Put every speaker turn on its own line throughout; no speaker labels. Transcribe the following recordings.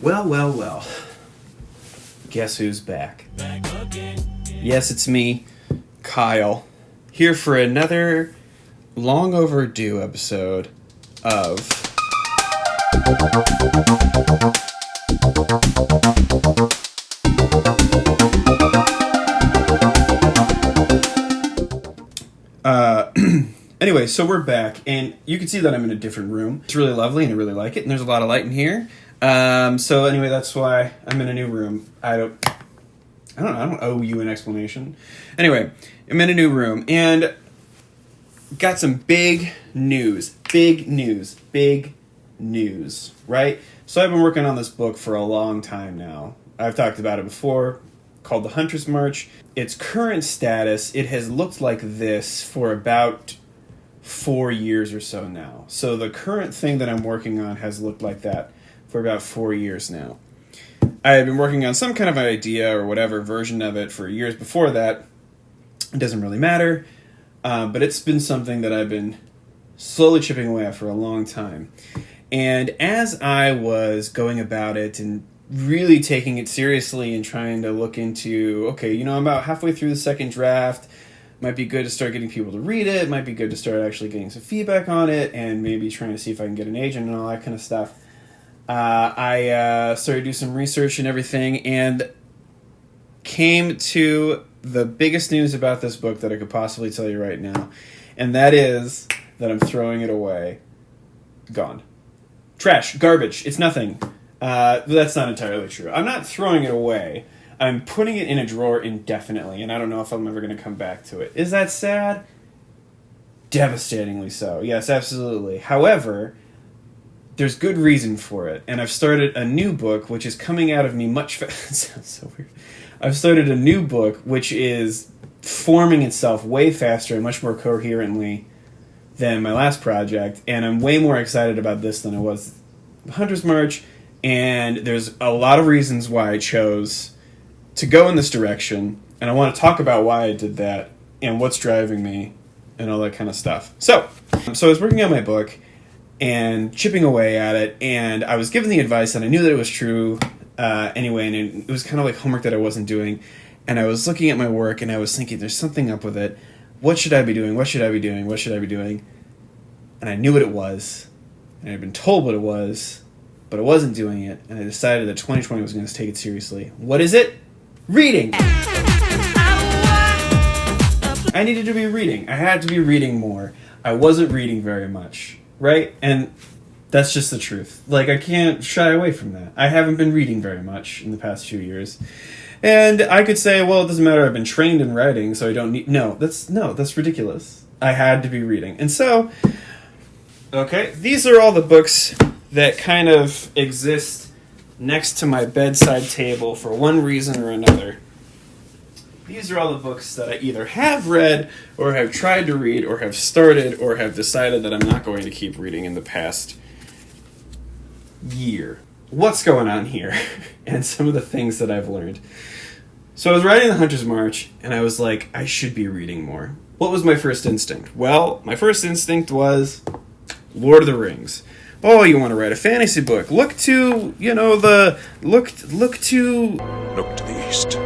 Well, well, well. Guess who's back? Yes, it's me, Kyle, here for another long overdue episode of Anyway, so we're back, and you can see that I'm in a different room. It's really lovely, and I really like it, and there's a lot of light in here. So anyway, that's why I'm in a new room. I don't owe you an explanation. Anyway, I'm in a new room, and got some big news, right? So I've been working on this book for a long time now. I've talked about it before, called The Hunter's March. Its current status, it has looked like this for about 4 years or so now. So the current thing that I'm working on has looked like that for about 4 years now. I had been working on some kind of idea or whatever version of it for years before that. It doesn't really matter. But it's been something that I've been slowly chipping away at for a long time. And as I was going about it and really taking it seriously and trying to look into, okay, I'm about halfway through the second draft. Might be good to start getting people to read it. Might be good to start actually getting some feedback on it and maybe trying to see if I can get an agent and all that kind of stuff. I started to do some research and everything and came to the biggest news about this book that I could possibly tell you right now. And that is that I'm throwing it away. Gone. Trash. Garbage. It's nothing. That's not entirely true. I'm not throwing it away. I'm putting it in a drawer indefinitely, and I don't know if I'm ever going to come back to it. Is that sad? Devastatingly so. Yes, absolutely. However, there's good reason for it, and I've started a new book, which is coming out of me much faster. It sounds so weird. I've started a new book, which is forming itself way faster and much more coherently than my last project, and I'm way more excited about this than I was Hunter's March, and there's a lot of reasons why I chose to go in this direction, and I want to talk about why I did that and what's driving me and all that kind of stuff. So I was working on my book and chipping away at it, and I was given the advice, and I knew that it was true anyway, and it was kind of like homework that I wasn't doing, and I was looking at my work, and I was thinking, there's something up with it. What should I be doing? What should I be doing? What should I be doing? And I knew what it was, and I'd been told what it was, but I wasn't doing it, and I decided that 2020 was going to take it seriously. What is it? Reading! I needed to be reading. I had to be reading more. I wasn't reading very much, right? And that's just the truth. I can't shy away from that. I haven't been reading very much in the past few years. And I could say, well, it doesn't matter, I've been trained in writing, so I don't need... No, that's ridiculous. I had to be reading. And so, okay, these are all the books that kind of exist next to my bedside table for one reason or another. These are all the books that I either have read or have tried to read or have started or have decided that I'm not going to keep reading in the past year. What's going on here? And some of the things that I've learned. So I was writing The Hunter's March, and I was like, I should be reading more. What was my first instinct? Well, my first instinct was Lord of the Rings. Oh, you want to write a fantasy book? Look to, look to
the east.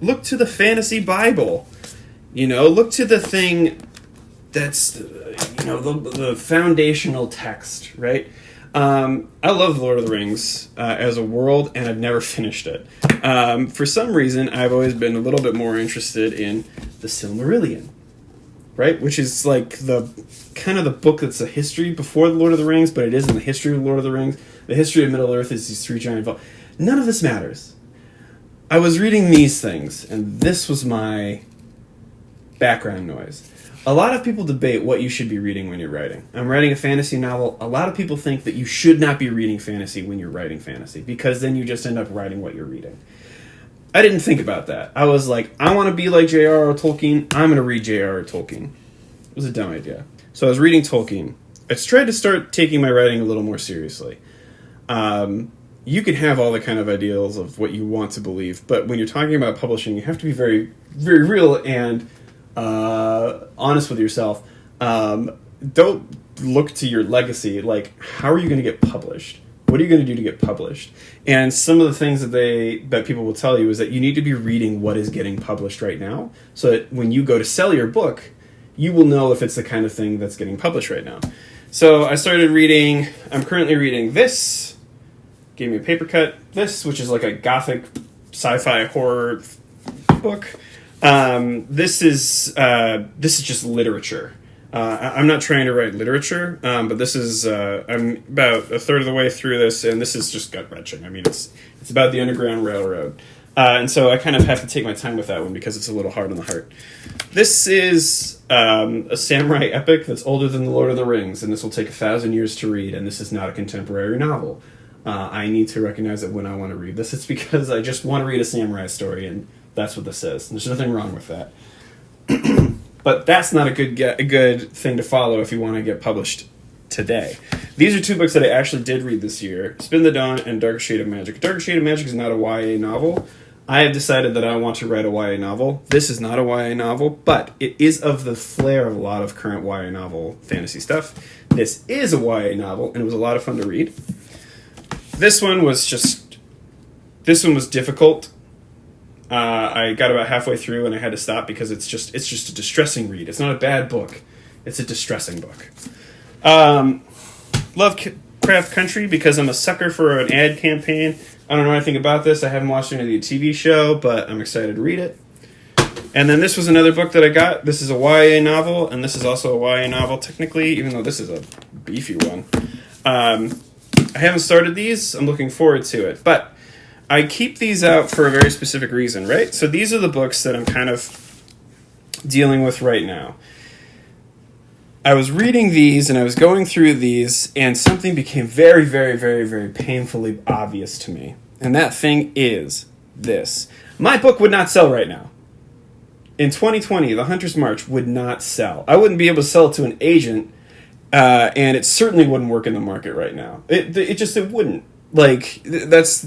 Look to the fantasy Bible. Look to the thing that's, the foundational text, right? I love Lord of the Rings as a world, and I've never finished it. For some reason, I've always been a little bit more interested in the Silmarillion, right? Which is the kind of the book that's a history before the Lord of the Rings, but it isn't the history of Lord of the Rings. The history of Middle-earth is these three giant vaults. None of this matters. I was reading these things, and this was my background noise. A lot of people debate what you should be reading when you're writing. I'm writing a fantasy novel. A lot of people think that you should not be reading fantasy when you're writing fantasy, because then you just end up writing what you're reading. I didn't think about that. I was like, I want to be like J.R.R. Tolkien. I'm going to read J.R.R. Tolkien. It was a dumb idea. So I was reading Tolkien. I tried to start taking my writing a little more seriously. You can have all the kind of ideals of what you want to believe, but when you're talking about publishing, you have to be very, very real and honest with yourself. Don't look to your legacy. How are you going to get published? What are you going to do to get published? And some of the things that people will tell you is that you need to be reading what is getting published right now, so that when you go to sell your book, you will know if it's the kind of thing that's getting published right now. So I started reading, I'm currently reading this, gave me a paper cut, this, which is like a gothic sci-fi horror book. This is just literature. I'm not trying to write literature, but this is, I'm about a third of the way through this, and this is just gut-wrenching. I mean, it's about the Underground Railroad. And so I kind of have to take my time with that one because it's a little hard on the heart. This is a samurai epic that's older than The Lord of the Rings, and this will take 1,000 years to read, and this is not a contemporary novel. I need to recognize that when I want to read this, it's because I just want to read a samurai story, and that's what this is. And there's nothing wrong with that. But that's not a good thing to follow if you want to get published today. These are two books that I actually did read this year, Spin the Dawn and Dark Shade of Magic. Dark Shade of Magic is not a YA novel. I have decided that I want to write a YA novel. This is not a YA novel, but it is of the flair of a lot of current YA novel fantasy stuff. This is a YA novel, and it was a lot of fun to read. This one was difficult. I got about halfway through and I had to stop because it's just a distressing read. It's not a bad book. It's a distressing book. Lovecraft Country because I'm a sucker for an ad campaign. I don't know anything about this. I haven't watched any of the TV show, but I'm excited to read it. And then this was another book that I got. This is a YA novel, and this is also a YA novel technically, even though this is a beefy one. I haven't started these. I'm looking forward to it. But I keep these out for a very specific reason, right? So these are the books that I'm kind of dealing with right now. I was reading these and I was going through these and something became very, very, very, very painfully obvious to me. And that thing is this. My book would not sell right now. In 2020, The Hunter's March would not sell. I wouldn't be able to sell it to an agent, and it certainly wouldn't work in the market right now. It wouldn't. Like, that's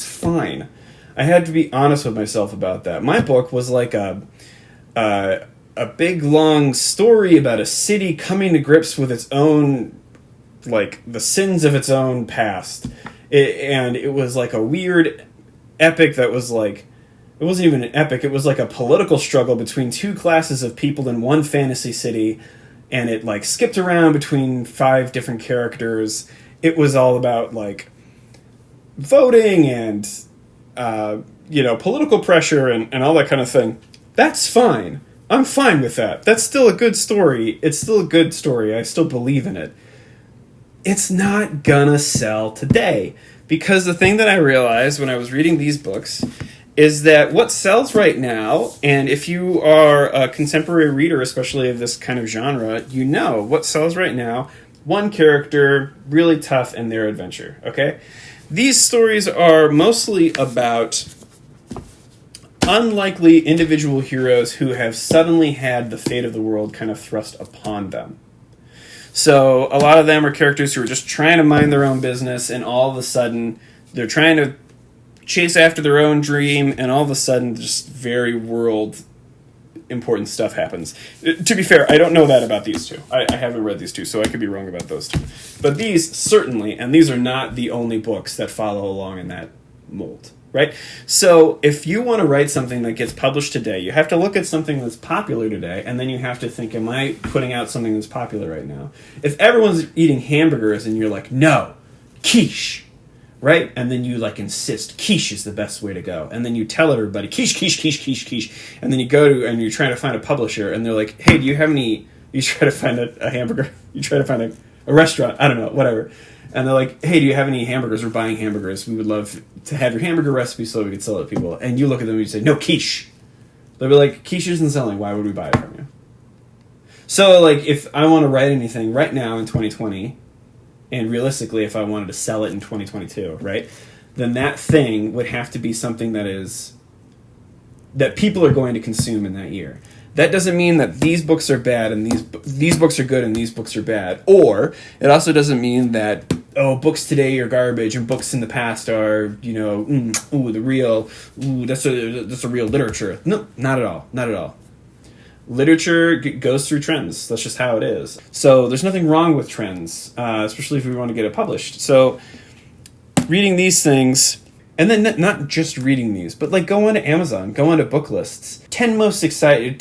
fine. I had to be honest with myself about that. My book was like a big, long story about a city coming to grips with its own, like, the sins of its own past. And it was like a weird epic that was like, it wasn't even an epic, it was like a political struggle between two classes of people in one fantasy city, and it, like, skipped around between 5 different characters. It was all about, like, voting and, political pressure and all that kind of thing. That's fine. I'm fine with that. That's still a good story. It's still a good story. I still believe in it. It's not gonna sell today. Because the thing that I realized when I was reading these books is that what sells right now, and if you are a contemporary reader, especially of this kind of genre, you know what sells right now, one character, really tough, and their adventure, okay? These stories are mostly about unlikely individual heroes who have suddenly had the fate of the world kind of thrust upon them. So a lot of them are characters who are just trying to mind their own business, and all of a sudden they're trying to chase after their own dream, and all of a sudden just very world important stuff happens. To be fair, I don't know that about these two. I haven't read these two, so I could be wrong about those two. But these certainly, and these are not the only books that follow along in that mold. Right? So if you want to write something that gets published today, you have to look at something that's popular today, and then you have to think, am I putting out something that's popular right now? If everyone's eating hamburgers and you're like, no, quiche, right? And then you, like, insist, quiche is the best way to go. And then you tell everybody, quiche, quiche, quiche, quiche, quiche. And then you go to, and you're trying to find a publisher, and they're like, hey, do you have any, you try to find a hamburger, you try to find a restaurant, I don't know, whatever. And they're like, hey, do you have any hamburgers? We're buying hamburgers. We would love to have your hamburger recipe so we could sell it to people. And you look at them and you say, no, quiche. They'll be like, quiche isn't selling. Why would we buy it from you? So, like, if I want to write anything right now in 2020, and realistically, if I wanted to sell it in 2022, right, then that thing would have to be something that people are going to consume in that year. That doesn't mean that these books are bad and these books are good and these books are bad. Or it also doesn't mean that, books today are garbage and books in the past are, that's a real literature. No, not at all. Not at all. literature goes through trends. That's just how it is. So there's nothing wrong with trends, especially if we want to get it published. So reading these things, and then not just reading these, but like go onto Amazon, go onto book lists. 10 most exciting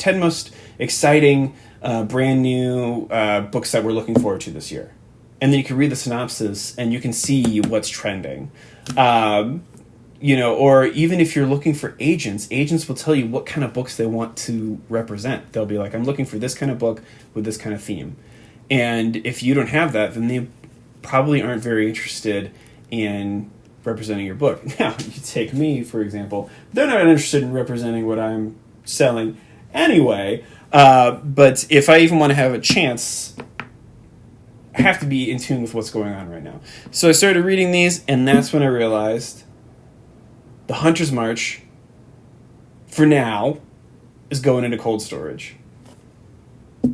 brand new books that we're looking forward to this year. And then you can read the synopsis and you can see what's trending. Or even if you're looking for agents will tell you what kind of books they want to represent. They'll be like, I'm looking for this kind of book with this kind of theme. And if you don't have that, then they probably aren't very interested in representing your book. Now, you take me, for example. They're not interested in representing what I'm selling anyway. But if I even want to have a chance, I have to be in tune with what's going on right now. So I started reading these, and that's when I realized the Hunter's March, for now, is going into cold storage.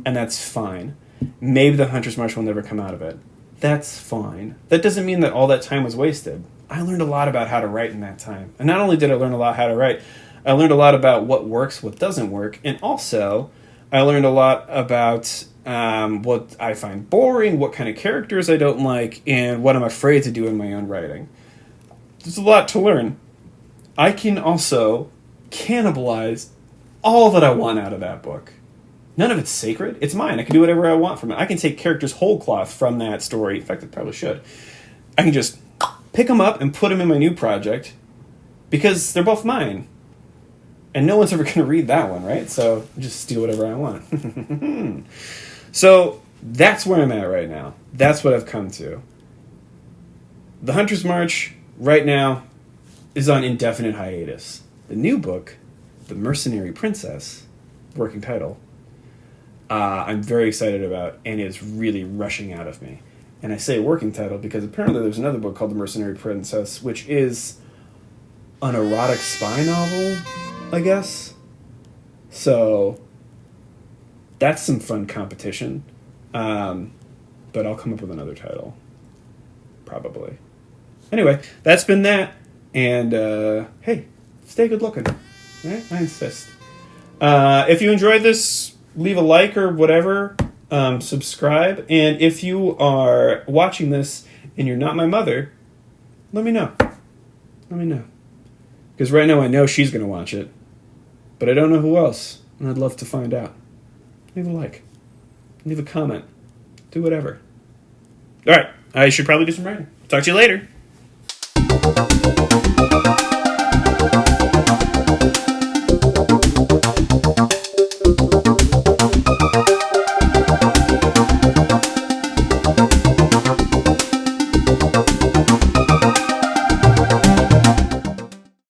And that's fine. Maybe the Hunter's March will never come out of it. That's fine. That doesn't mean that all that time was wasted. I learned a lot about how to write in that time. And not only did I learn a lot how to write, I learned a lot about what works, what doesn't work, and also I learned a lot about what I find boring, what kind of characters I don't like, and what I'm afraid to do in my own writing. There's a lot to learn. I can also cannibalize all that I want out of that book. None of it's sacred. It's mine. I can do whatever I want from it. I can take characters whole cloth from that story. In fact, I probably should. I can just pick them up and put them in my new project because they're both mine. And no one's ever going to read that one, right? So just steal whatever I want. So that's where I'm at right now. That's what I've come to. The Hunter's March, right now, is on indefinite hiatus. The new book, The Mercenary Princess, working title, I'm very excited about, and it's really rushing out of me. And I say working title because apparently there's another book called The Mercenary Princess, which is an erotic spy novel, I guess. So that's some fun competition. But I'll come up with another title. Probably. Anyway, that's been that. And, hey, stay good looking. Right? I insist. If you enjoyed this, leave a like or whatever. Subscribe. And if you are watching this and you're not my mother, let me know. Let me know. Because right now I know she's going to watch it. But I don't know who else. And I'd love to find out. Leave a like. Leave a comment. Do whatever. All right. I should probably do some writing. Talk to you later.